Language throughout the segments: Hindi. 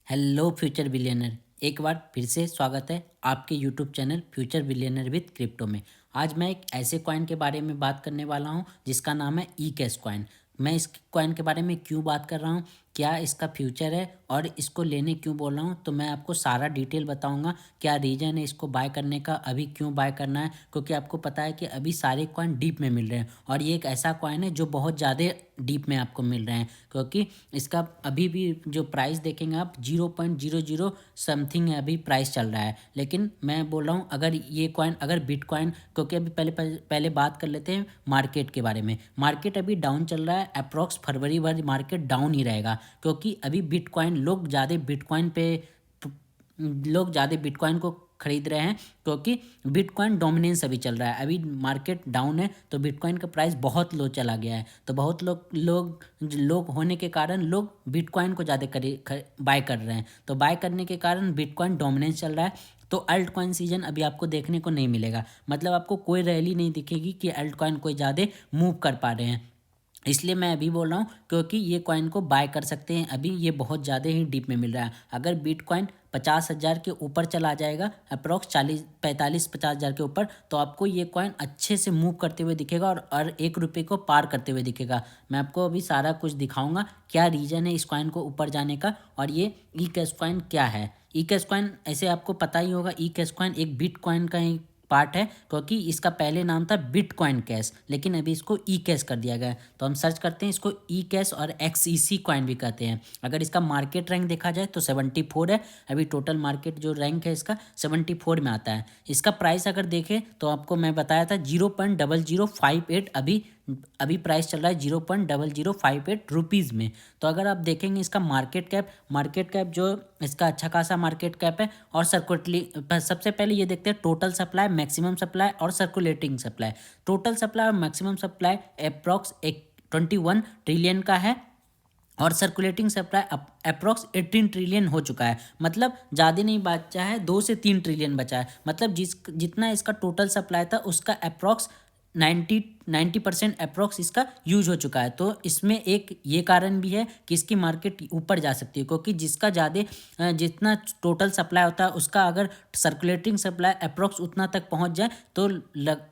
Hello future billionaire. एक बार फिर से स्वागत है आपके YouTube channel future billionaire with crypto में। आज मैं एक ऐसे कॉइन के बारे में बात करने वाला हूं जिसका नाम है ई कैश कॉइन। मैं इस कॉइन के बारे में क्यों बात कर रहा हूं, क्या इसका फ्यूचर है और इसको लेने क्यों बोल रहा हूं, तो मैं आपको सारा डिटेल बताऊंगा। क्या रीज़न है इसको बाय करने का, अभी क्यों बाय करना है, क्योंकि आपको पता है कि अभी सारे कॉइन डीप में मिल रहे हैं और ये एक ऐसा कॉइन है जो बहुत ज़्यादा डीप में आपको मिल रहे हैं, क्योंकि इसका अभी भी जो प्राइस देखेंगे आप 0.00 समथिंग है अभी प्राइस चल रहा है। लेकिन मैं बोल रहा हूँ अगर ये कॉइन, अगर बिटकॉइन, क्योंकि अभी पहले पहले पहले बात कर लेते हैं मार्केट के बारे में। मार्केट अभी डाउन चल रहा है, अप्रॉक्स फरवरी भर मार्केट डाउन ही रहेगा, क्योंकि अभी बिटकॉइन लोग ज़्यादा बिटकॉइन को खरीद रहे हैं, क्योंकि बिटकॉइन डोमिनेंस अभी चल रहा है। अभी मार्केट डाउन है तो बिटकॉइन का प्राइस बहुत लो चला गया है, तो बहुत लोग होने के कारण लोग बिटकॉइन को ज़्यादा बाय कर रहे हैं। तो बाय करने के कारण बिटकॉइन डोमिनेंस चल रहा है। तो अल्ट कॉइन सीजन अभी आपको देखने को नहीं मिलेगा, मतलब आपको कोई रैली नहीं दिखेगी कि अल्ट कॉइन कोई ज़्यादा मूव कर पा रहे हैं। इसलिए मैं अभी बोल रहा हूँ क्योंकि ये कॉइन को बाय कर सकते हैं, अभी ये बहुत ज़्यादा ही डीप में मिल रहा है। अगर बिटकॉइन 50,000 के ऊपर चला जाएगा, अप्रॉक्स 40-45-50,000 के ऊपर, तो आपको ये कॉइन अच्छे से मूव करते हुए दिखेगा और 1 रुपये को पार करते हुए दिखेगा। मैं आपको अभी सारा कुछ दिखाऊंगा क्या रीज़न है इस कॉइन को ऊपर जाने का, और ये ई कैश कॉइन क्या है। ई कैश कॉइन ऐसे आपको पता ही होगा, ई कैश कॉइन एक बिटकॉइन का ही पार्ट है, क्योंकि इसका पहले नाम था बिटकॉइन कैश, लेकिन अभी इसको ई कैश कर दिया गया है। तो हम सर्च करते हैं इसको, ई कैश और XEC कॉइन भी कहते हैं। अगर इसका मार्केट रैंक देखा जाए तो 74 है, अभी टोटल मार्केट जो रैंक है इसका 74 में आता है। इसका प्राइस अगर देखें तो आपको मैं बताया था 0.0058, अभी अभी प्राइस चल रहा है 0.0058 रुपीज़ में। तो अगर आप देखेंगे इसका मार्केट कैप जो इसका अच्छा खासा मार्केट कैप है। और सबसे पहले ये देखते हैं टोटल सप्लाई, मैक्सिमम सप्लाई और सर्कुलेटिंग सप्लाई। टोटल सप्लाई और मैक्सिमम सप्लाई अप्रॉक्स 21 ट्रिलियन का है, और सर्कुलेटिंग सप्लाई अप्रॉक्स 18 ट्रिलियन हो चुका है। मतलब ज़्यादा नहीं बचा है, 2 से 3 ट्रिलियन बचा है। मतलब जितना इसका टोटल सप्लाई था उसका अप्रॉक्स 90% अप्रॉक्स इसका यूज हो चुका है। तो इसमें एक ये कारण भी है कि इसकी मार्केट ऊपर जा सकती है, क्योंकि जितना टोटल सप्लाई होता है उसका अगर सर्कुलेटिंग सप्लाई अप्रॉक्स उतना तक पहुंच जाए तो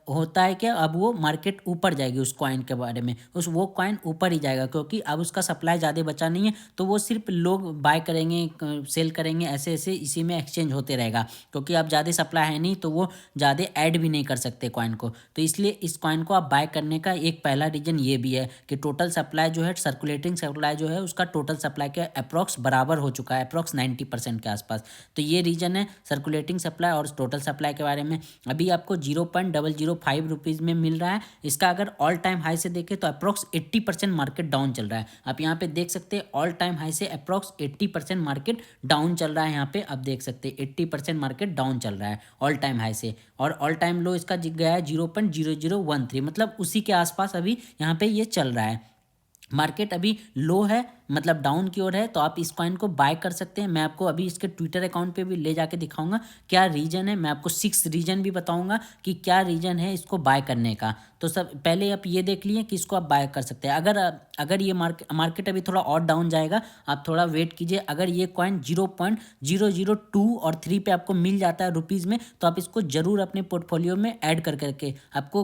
होता है कि अब वो मार्केट ऊपर जाएगी उस कॉइन के बारे में, वो कॉइन ऊपर ही जाएगा, क्योंकि अब उसका सप्लाई ज़्यादा बचा नहीं है। तो वो सिर्फ लोग बाय करेंगे, सेल करेंगे, ऐसे ऐसे इसी में एक्सचेंज होते रहेगा, क्योंकि अब ज़्यादा सप्लाई है नहीं तो वो ज़्यादा ऐड भी नहीं कर सकते कॉइन को। तो इसलिए इस कॉइन को आप बाय करने का एक पहला रीजन ये भी है कि टोटल सप्लाई जो है, सर्कुलेटिंग सप्लाई जो है, उसका टोटल सप्लाई के अप्रॉक्स बराबर हो चुका है, अप्रॉक्स 90% के आसपास। तो ये रीजन है सर्कुलेटिंग सप्लाई और टोटल सप्लाई के बारे में। अभी आपको 0.005 रुपीज़ में मिल रहा है। इसका अगर ऑल टाइम हाई से देखें तो अप्रॉक्स 80% मार्केट डाउन चल रहा है। आप यहाँ पे देख सकते हैं ऑल टाइम हाई से अप्रॉक्स 80% मार्केट डाउन चल रहा है। यहाँ पे आप देख सकते हैं 80% मार्केट डाउन चल रहा है ऑल टाइम हाई से, और ऑल टाइम लो इसका गया है 0.0013, मतलब उसी के आसपास अभी यहाँ पे ये चल रहा है। मार्केट अभी लो है, मतलब डाउन की ओर है, तो आप इस कॉइन को बाय कर सकते हैं। मैं आपको अभी इसके ट्विटर अकाउंट पे भी ले जाके दिखाऊंगा क्या रीजन है। मैं आपको 6 रीजन भी बताऊंगा कि क्या रीजन है इसको बाय करने का। तो सब पहले आप ये देख लिए कि इसको आप बाय कर सकते हैं। अगर ये मार्केट अभी थोड़ा और डाउन जाएगा, आप थोड़ा वेट कीजिए। अगर ये कॉइन 0.002 और 3 पे आपको मिल जाता है रुपीज़ में, तो आप इसको ज़रूर अपने पोर्टफोलियो में ऐड कर करके आपको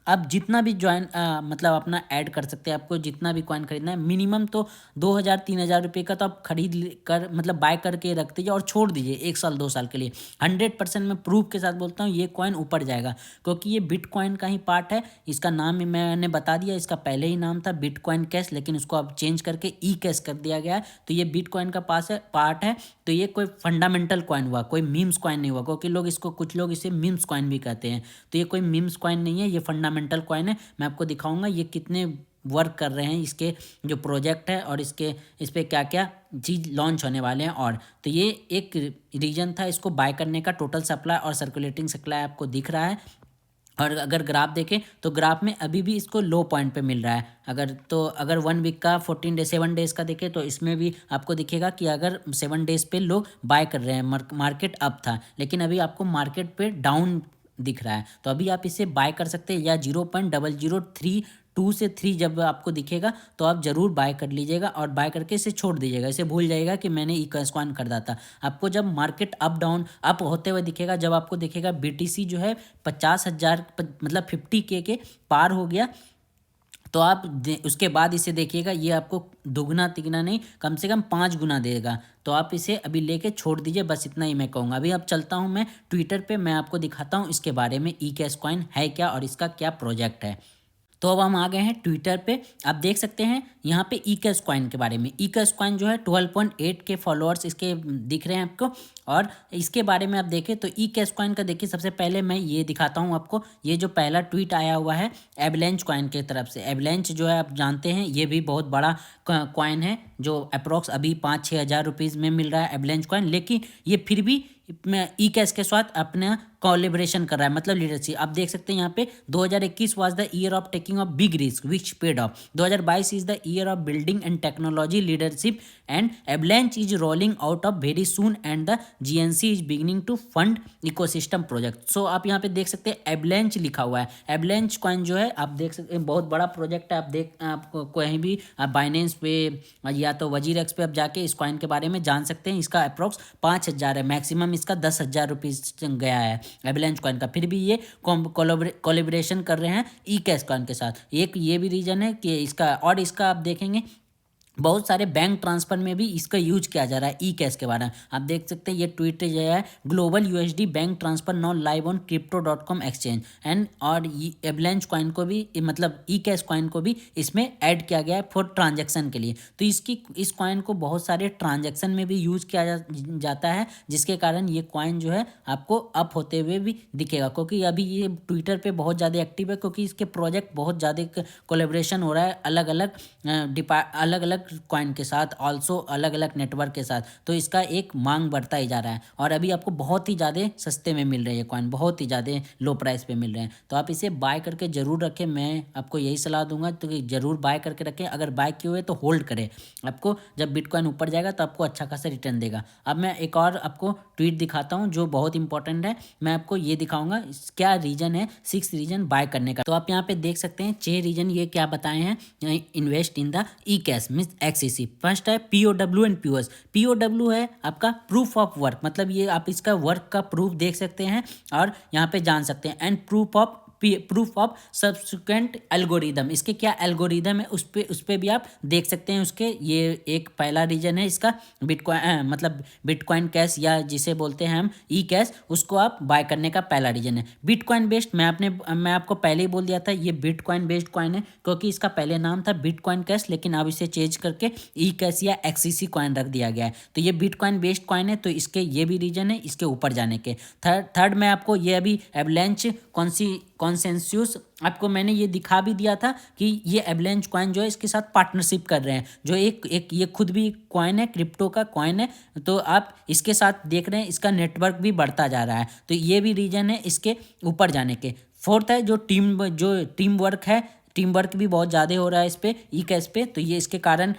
आप जितना भी मतलब अपना ऐड कर सकते हैं। आपको जितना भी कॉइन खरीदना है, मिनिमम तो 2,000-3,000 रुपये का तो आप मतलब बाय करके रख दीजिए और छोड़ दीजिए 1 साल 2 साल के लिए। 100% मैं प्रूफ के साथ बोलता हूँ ये कॉइन ऊपर जाएगा, क्योंकि ये बिटकॉइन का ही पार्ट है। इसका नाम ही मैंने बता दिया, इसका पहले ही नाम था बिटकॉइन कैश, लेकिन उसको अब चेंज करके ई कैश कर दिया गया है। तो ये बिटकॉइन का पार्ट है। तो ये कोई फंडामेंटल कॉइन हुआ, कोई मीम्स कॉइन नहीं हुआ, क्योंकि कुछ लोग इसे मीम्स कॉइन भी कहते हैं। तो ये कोई मीम्स कॉइन नहीं है, ये फंडामेंटल कॉइन है। मैं आपको दिखाऊंगा ये कितने वर्क कर रहे हैं, इसके जो प्रोजेक्ट है और इस पे क्या क्या चीज़ लॉन्च होने वाले हैं। और तो ये एक रीजन था इसको बाय करने का। टोटल सप्लाई और सर्कुलेटिंग सप्लाई आपको दिख रहा है। और अगर ग्राफ देखें तो ग्राफ में अभी भी इसको लो पॉइंट पे मिल रहा है। अगर 1 वीक का 7 डेज का देखें तो इसमें भी आपको दिखेगा कि अगर 7 डेज पे लोग बाय कर रहे हैं, मार्केट अप था, लेकिन अभी आपको मार्केट पे डाउन दिख रहा है। तो अभी आप इसे बाय कर सकते हैं, या 0.0032 2 से 3 जब आपको दिखेगा तो आप ज़रूर बाय कर लीजिएगा और बाय करके इसे छोड़ दीजिएगा। इसे भूल जाइएगा कि मैंने ई कैश कॉइन खरीदा था। आपको जब मार्केट अप डाउन अप होते हुए दिखेगा, जब आपको दिखेगा BTC जो है 50,000 मतलब 50K के पार हो गया, तो आप उसके बाद इसे देखिएगा, ये आपको दुगना तिगना नहीं, कम से कम 5 गुना देगा। तो आप इसे अभी लेके छोड़ दीजिए, बस इतना ही मैं कहूँगा। अभी अब चलता हूँ मैं ट्विटर पे, मैं आपको दिखाता हूँ इसके बारे में ई कैश कॉइन है क्या और इसका क्या प्रोजेक्ट है। तो अब हम आ गए हैं ट्विटर पे। आप देख सकते हैं यहाँ पे ई कैश कॉइन के बारे में। ई कैश कॉइन जो है 12.8 के फॉलोअर्स इसके दिख रहे हैं आपको। और इसके बारे में आप देखें तो ई कैश कॉइन का देखिए, सबसे पहले मैं ये दिखाता हूँ आपको। ये जो पहला ट्वीट आया हुआ है एवलांच कॉइन की तरफ से। एवलांच जो है आप जानते हैं ये भी बहुत बड़ा कॉइन है, जो अप्रॉक्स अभी 5-6 हज़ार रुपीज़ में मिल रहा है एवलांच कॉइन। लेकिन ये फिर भी ई कैश के साथ अपना कोलैबोरेशन कर रहा है, मतलब लीडरशिप। आप देख सकते हैं यहाँ पे 2021 was the year of taking off big risk which paid off. 2022 is the year of building and technology leadership and Avalanche is rolling out of very soon and the GNC is beginning to fund ecosystem project. So आप यहाँ पे देख सकते हैं एवलांच लिखा हुआ है। एवलांच कॉइन जो है आप देख सकते हैं बहुत बड़ा प्रोजेक्ट है। आप कहीं भी बाइनेंस पे या तो वजीरेक्स पे आप जाके इस कॉइन के बारे में जान सकते हैं। इसका अप्रॉक्स 5,000 है, मैक्सिमम इसका 10,000 रुपीज़ गया है एवलांच कॉइन का। फिर भी ये कोलैबोरेशन कर रहे हैं ई कैश कॉइन के साथ। एक ये भी रीजन है कि इसका, और इसका आप देखेंगे बहुत सारे बैंक ट्रांसफर में भी इसका यूज किया जा रहा है ई कैश के बारे में। आप देख सकते हैं ये ट्वीट जो है global USD bank transfer not live on crypto.com exchange and, और एवलांच कॉइन को भी, मतलब ई कैश कॉइन को भी इसमें ऐड किया गया है फॉर ट्रांजैक्शन के लिए। तो इस कॉइन को बहुत सारे ट्रांजैक्शन में भी यूज किया जाता है, जिसके कारण ये कॉइन जो है आपको अप होते हुए भी दिखेगा। क्योंकि अभी ये ट्विटर पे बहुत ज़्यादा एक्टिव है, क्योंकि इसके प्रोजेक्ट बहुत ज़्यादा कोलेब्रेशन हो रहा है अलग अलग कॉइन के साथ, ऑल्सो अलग अलग नेटवर्क के साथ। तो इसका एक मांग बढ़ता ही जा रहा है और अभी आपको बहुत ही ज़्यादा सस्ते में मिल रहे हैं कॉइन, बहुत ही ज़्यादा लो प्राइस पे मिल रहे हैं। तो आप इसे बाय करके ज़रूर रखें, मैं आपको यही सलाह दूंगा। तो ज़रूर बाय करके रखें। अगर बाय किए हुए तो होल्ड करें, आपको जब बिटकॉइन ऊपर जाएगा तो आपको अच्छा खासा रिटर्न देगा। अब मैं एक और आपको ट्वीट दिखाता हूँ जो बहुत इंपॉर्टेंट है। मैं आपको ये दिखाऊंगा क्या रीजन है, 6 रीजन बाय करने का। तो आप यहाँ पे देख सकते हैं 6 रीजन ये क्या बताए हैं invest in the E cash means XCC। First है POW एंड POS। POW है आपका प्रूफ ऑफ वर्क, मतलब ये आप इसका वर्क का प्रूफ देख सकते हैं और यहाँ पे जान सकते हैं। And proof of subsequent algorithm, इसके क्या एल्गोरिदम है उस पे भी आप देख सकते हैं उसके। ये एक पहला रीजन है इसका बिटकॉइन, मतलब बिटकॉइन कैश या जिसे बोलते हैं हम ई कैश, उसको आप बाय करने का पहला रीजन है। बिटकॉइन बेस्ड, मैं आपको पहले ही बोल दिया था ये बिटकॉइन बेस्ड कॉइन है, क्योंकि इसका पहले नाम था बिटकॉइन कैश, लेकिन अब इसे चेंज करके ई कैश या XCC कॉइन रख दिया गया है। तो ये बिटकॉइन बेस्ड कॉइन है, तो इसके ये भी रीजन है इसके ऊपर जाने के। थर्ड में आपको ये अभी एवलांच कॉन्सेंसस आपको मैंने ये दिखा भी दिया था कि ये एवलांच कॉइन जो है इसके साथ पार्टनरशिप कर रहे हैं, जो एक ये खुद भी कॉइन है, क्रिप्टो का कॉइन है। तो आप इसके साथ देख रहे हैं इसका नेटवर्क भी बढ़ता जा रहा है, तो ये भी रीजन है इसके ऊपर जाने के। फोर्थ है जो टीम वर्क है, टीम वर्क भी बहुत ज़्यादा हो रहा है इस पे ई कैश पे। तो ये इसके कारण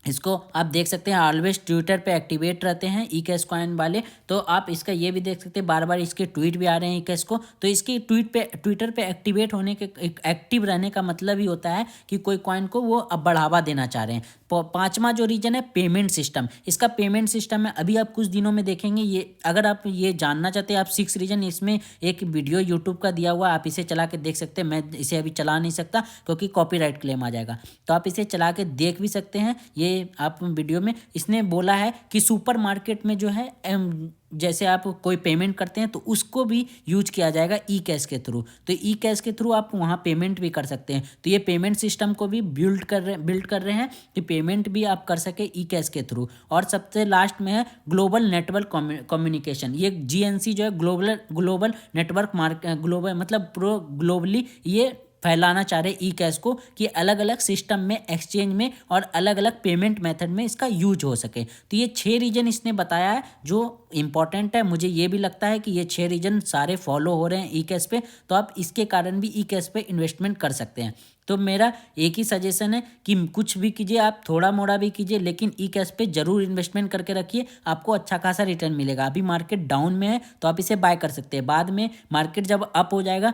इसको आप देख सकते हैं ऑलवेज ट्विटर पे एक्टिवेट रहते हैं ई कैश कॉइन वाले। तो आप इसका ये भी देख सकते हैं बार बार इसके ट्वीट भी आ रहे हैं ई कैश को। तो इसकी ट्विटर पे एक्टिवेट होने के, एक्टिव रहने का मतलब ही होता है कि कोई कॉइन को वो अब बढ़ावा देना चाह रहे हैं। पांचवा जो रीजन है पेमेंट सिस्टम, इसका पेमेंट सिस्टम है अभी आप कुछ दिनों में देखेंगे। ये अगर आप ये जानना चाहते हैं आप 6 रीजन, इसमें एक वीडियो यूट्यूब का दिया हुआ, आप इसे चला के देख सकते हैं। मैं इसे अभी चला नहीं सकता क्योंकि कॉपीराइट क्लेम आ जाएगा, तो आप इसे चला के देख भी सकते हैं। ये आप वीडियो में इसने बोला है कि सुपर मार्केट में जो है जैसे आप कोई पेमेंट करते हैं तो उसको भी यूज किया जाएगा ई कैश के थ्रू। तो ई कैश के थ्रू आप वहाँ पेमेंट भी कर सकते हैं। तो ये पेमेंट सिस्टम को भी बिल्ड कर रहे हैं कि पेमेंट भी आप कर सके ई कैश के थ्रू। और सबसे लास्ट में है ग्लोबल नेटवर्क कम्युनिकेशन। ये GNC जो है ग्लोबल नेटवर्क ग्लोबल मतलब प्रो ग्लोबली ये फैलाना चाह रहे ई कैश को कि अलग अलग सिस्टम में, एक्सचेंज में और अलग अलग पेमेंट मेथड में इसका यूज हो सके। तो ये 6 रीजन इसने बताया है जो इंपॉर्टेंट है। मुझे ये भी लगता है कि ये 6 रीजन सारे फॉलो हो रहे हैं ई कैश पे, तो आप इसके कारण भी ई कैश पे इन्वेस्टमेंट कर सकते हैं। तो मेरा एक ही सजेशन है कि कुछ भी कीजिए, आप थोड़ा मोड़ा भी कीजिए, लेकिन ई कैश पे जरूर इन्वेस्टमेंट करके रखिए, आपको अच्छा खासा रिटर्न मिलेगा। अभी मार्केट डाउन में है तो आप इसे बाय कर सकते हैं, बाद में मार्केट जब अप हो जाएगा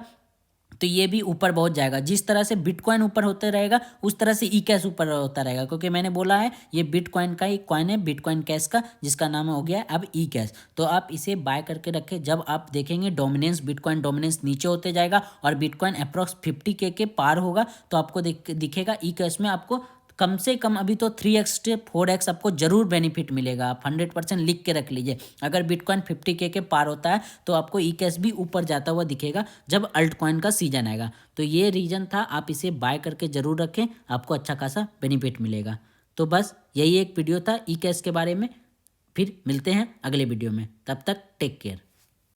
तो ये भी ऊपर बहुत जाएगा। जिस तरह से बिटकॉइन ऊपर होते रहेगा उस तरह से ई कैश ऊपर होता रहेगा, क्योंकि मैंने बोला है ये बिटकॉइन का एक कॉइन है, बिटकॉइन कैश का, जिसका नाम हो गया अब ई कैश। तो आप इसे बाय करके रखें। जब आप देखेंगे डोमिनेंस, बिटकॉइन डोमिनेंस नीचे होते जाएगा और बिटकॉइन अप्रॉक्स 50K के पार होगा तो आपको दिखेगा ई कैश में आपको कम से कम अभी तो 3x से 4x आपको जरूर बेनिफिट मिलेगा। आप 100% लिख के रख लीजिए। अगर बिटकॉइन 50K के पार होता है तो आपको ई कैश भी ऊपर जाता हुआ दिखेगा जब अल्ट कॉइन का सीजन आएगा। तो ये रीजन था, आप इसे बाय करके जरूर रखें, आपको अच्छा खासा बेनिफिट मिलेगा। तो बस यही एक वीडियो था ई कैश के बारे में। फिर मिलते हैं अगले वीडियो में, तब तक टेक केयर।